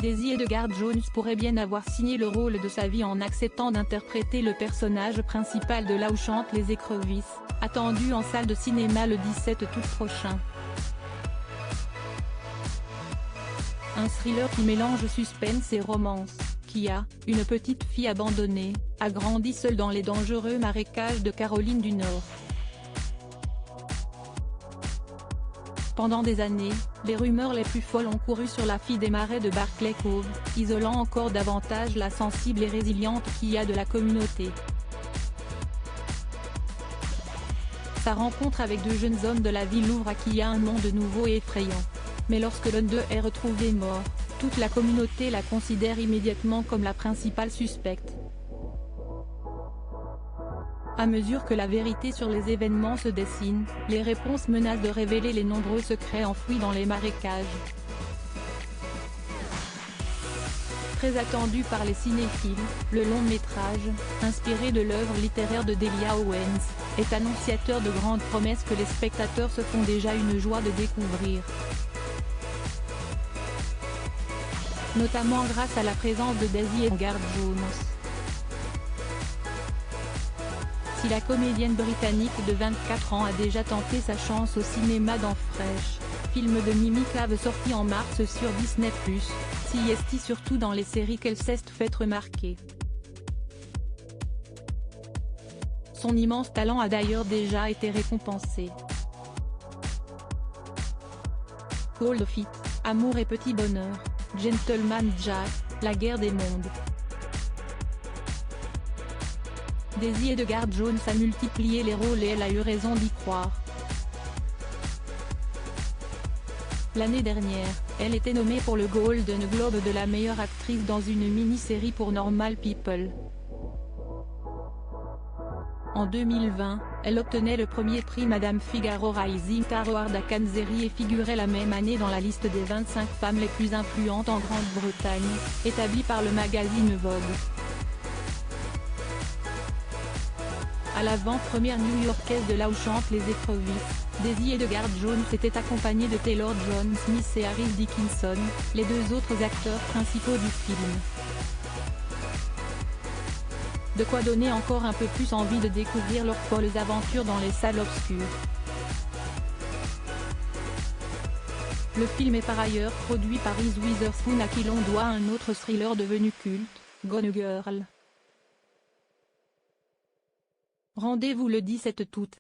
Daisy Edgar Jones pourrait bien avoir signé le rôle de sa vie en acceptant d'interpréter le personnage principal de Là où chantent les écrevisses, attendu en salle de cinéma le 17 août prochain. Un thriller qui mélange suspense et romance. Kia, une petite fille abandonnée, a grandi seule dans les dangereux marécages de Caroline du Nord. Pendant des années, les rumeurs les plus folles ont couru sur la fille des marais de Barclay Cove, isolant encore davantage la sensible et résiliente Kia de la communauté. Sa rencontre avec deux jeunes hommes de la ville ouvre à Kia un monde nouveau et effrayant. Mais lorsque l'un d'eux est retrouvé mort, toute la communauté la considère immédiatement comme la principale suspecte. À mesure que la vérité sur les événements se dessine, les réponses menacent de révéler les nombreux secrets enfouis dans les marécages. Très attendu par les cinéphiles, le long-métrage, inspiré de l'œuvre littéraire de Delia Owens, est annonciateur de grandes promesses que les spectateurs se font déjà une joie de découvrir. Notamment grâce à la présence de Daisy Edgar Jones. Si la comédienne britannique de 24 ans a déjà tenté sa chance au cinéma dans Fresh, film de Mimi Cave sorti en mars sur Disney+, s'y est surtout dans les séries qu'elle s'est fait remarquer. Son immense talent a d'ailleurs déjà été récompensé. Cold Feet, Amour et Petit Bonheur, Gentleman Jack, La guerre des mondes. Daisy Edgar Jones a multiplié les rôles et elle a eu raison d'y croire. L'année dernière, elle était nommée pour le Golden Globe de la meilleure actrice dans une mini-série pour Normal People. En 2020, elle obtenait le premier prix Madame Figaro Rising Star Award à Cannes et figurait la même année dans la liste des 25 femmes les plus influentes en Grande-Bretagne, établie par le magazine Vogue. À l'avant-première new-yorkaise de Là où chantent les écrevisses, Daisy Edgar Jones était accompagnée de Taylor John Smith et Harris Dickinson, les deux autres acteurs principaux du film. De quoi donner encore un peu plus envie de découvrir leurs folles aventures dans les salles obscures. Le film est par ailleurs produit par Reese Witherspoon à qui l'on doit un autre thriller devenu culte, Gone Girl. Rendez-vous le 17 août.